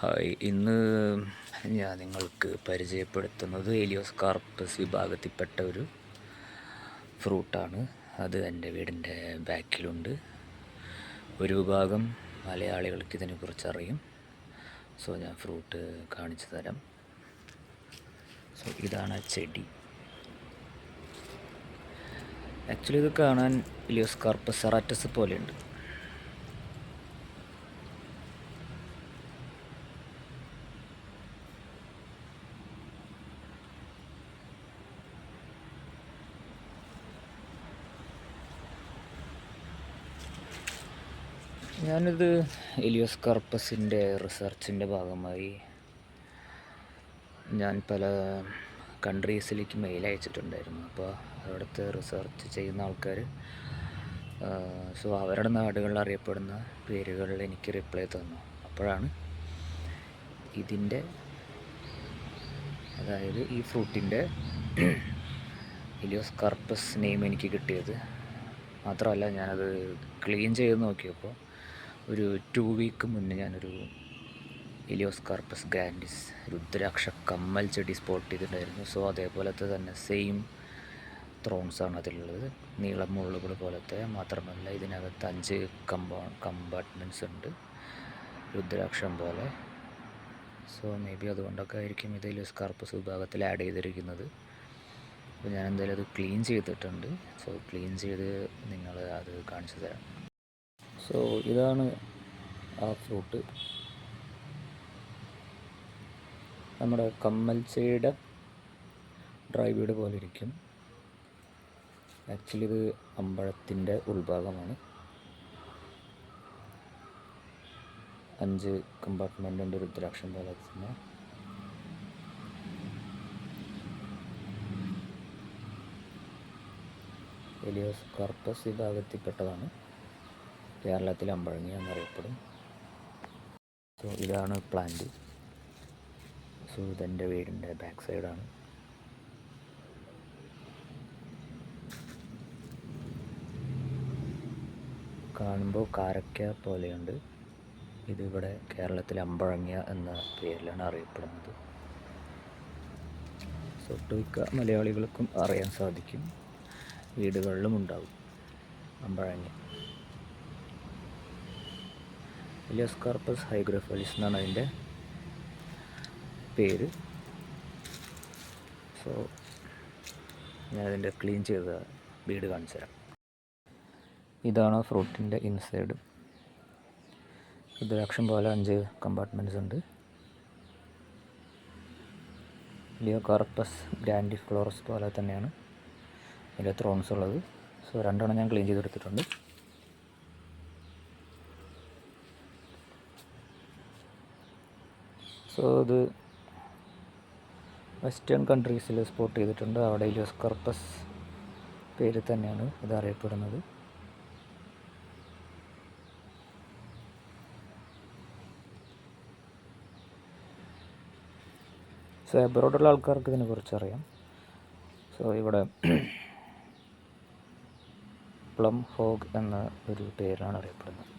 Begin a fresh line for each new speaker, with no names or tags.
Hi, ഇന്ന് ഞാൻ നിങ്ങൾക്ക് പരിചയപ്പെടുത്തുന്നത് എലിയോസ്കാർപ്പസ് വിഭാഗത്തിൽപ്പെട്ട ഒരു ഫ്രൂട്ടാണ്. അത് എൻ്റെ വീടിൻ്റെ ബാക്കിലുണ്ട്. ഒരു വിഭാഗം മലയാളികൾക്ക് ഇതിനെക്കുറിച്ച് അറിയും. സോ ഞാൻ ഫ്രൂട്ട് കാണിച്ചു തരാം. സോ ഇതാണ് ചെടി. ആക്ച്വലി ഇത് കാണാൻ എലിയോസ്കാർപ്പസ് സെറാറ്റസ് പോലെയുണ്ട്. ഞാനിത് എലിയോസ്കാർപ്പസിൻ്റെ റിസർച്ചിൻ്റെ ഭാഗമായി ഞാൻ പല കൺട്രീസിലേക്ക് മെയിൽ അയച്ചിട്ടുണ്ടായിരുന്നു. അപ്പോൾ അവിടുത്തെ റിസർച്ച് ചെയ്യുന്ന ആൾക്കാർ സോ അവരുടെ നാടുകളിൽ അറിയപ്പെടുന്ന പേരുകളിൽ എനിക്ക് റിപ്ലൈ തന്നു. അപ്പോഴാണ് ഇതിൻ്റെ, അതായത് ഈ ഫ്രൂട്ടിൻ്റെ എലിയോസ്കാർപ്പസ് നെയിം എനിക്ക് കിട്ടിയത്. മാത്രമല്ല, ഞാനത് ക്ലീൻ ചെയ്ത് നോക്കിയപ്പോൾ ഒരു 2 വീക്ക് മുന്നേ ഞാനൊരു എലിയോസ്കാർപ്പസ് ഗ്രാൻഡിസ് രുദ്രാക്ഷ കമ്മൽ ചെടി സ്പോട്ട് ചെയ്തിട്ടുണ്ടായിരുന്നു. സോ അതേപോലത്തെ തന്നെ സെയിം ത്രോൺസാണ് അതിലുള്ളത്, നീളം മുള്ളുകൾ പോലത്തെ. മാത്രമല്ല, ഇതിനകത്ത് 5 കമ്പാർട്ട്മെൻറ്റ്സ് ഉണ്ട്, രുദ്രാക്ഷം പോലെ. സോ മേ ബി അതുകൊണ്ടൊക്കെ ആയിരിക്കും ഇത് എലിയോസ്കാർപ്പസ് വിഭാഗത്തിൽ ആഡ് ചെയ്തിരിക്കുന്നത്. അപ്പോൾ ഞാൻ എന്തായാലും അത് ക്ലീൻ ചെയ്തിട്ടുണ്ട്. സോ ക്ലീൻ ചെയ്ത് നിങ്ങൾ അത് കാണിച്ചു തരാം. സോ ഇതാണ് ആ ഫ്രൂട്ട്. നമ്മുടെ കമ്മൽ ചെടിയുടെ ഡ്രൈ വീട് പോലെ ഇരിക്കും. ആക്ച്വലി ഇത് അമ്പഴത്തിൻ്റെ ഉൾഭാഗമാണ്. 5 കമ്പാർട്ട്മെൻ്റ് ഉണ്ട്, രുദ്രാക്ഷം പോലെ തന്നെ. എലിയോസ്കാർപ്പസ് വിഭാഗത്തിൽപ്പെട്ടതാണ്. കേരളത്തിൽ അമ്പഴങ്ങ എന്നറിയപ്പെടും. സോ ഇതാണ് പ്ലാന്റ്. സോ ഇതെൻ്റെ വീടിൻ്റെ ബാക്ക് സൈഡാണ്. കാണുമ്പോൾ കാരക്ക പോലെയുണ്ട്. ഇതിവിടെ കേരളത്തിൽ അമ്പഴങ്ങ എന്ന പേരിലാണ് അറിയപ്പെടുന്നത്. സോ ഒട്ടുമിക്ക മലയാളികൾക്കും അറിയാൻ സാധിക്കും, വീടുകളിലും ഉണ്ടാവും അമ്പഴങ്ങ. എലിയോസ്കാർപ്പസ് ഹൈഗ്രോഫിലിസ് എന്നാണ് അതിൻ്റെ പേര്. സോ ഞാനതിൻ്റെ ക്ലീൻ ചെയ്ത വീട് കാണിച്ചു തരാം. ഇതാണ് ഫ്രൂട്ടിൻ്റെ ഇൻസൈഡ്. രുദ്രാക്ഷം പോലെ 5 കമ്പാർട്ട്മെൻറ്റ്സ് ഉണ്ട്. എലിയോസ്കാർപ്പസ് ഗ്രാൻഡിഫ്ലോറസ് പോലെ തന്നെയാണ് ഇതിൻ്റെ ത്രോൺസ് ഉള്ളത്. സോ 2 ഞാൻ ക്ലീൻ ചെയ്തെടുത്തിട്ടുണ്ട്. സോ ഇത് വെസ്റ്റേൺ കൺട്രീസിൽ സ്പോട്ട് ചെയ്തിട്ടുണ്ട്. അവിടെ എലിയോസ്കാർപ്പസ് പേര് തന്നെയാണ് ഇത് അറിയപ്പെടുന്നത്. സോ അബ്രോഡുള്ള ആൾക്കാർക്ക് ഇതിനെക്കുറിച്ച് അറിയാം. സോ ഇവിടെ പ്ലം ഹോഗ് എന്ന ഒരു പേരാണ് അറിയപ്പെടുന്നത്.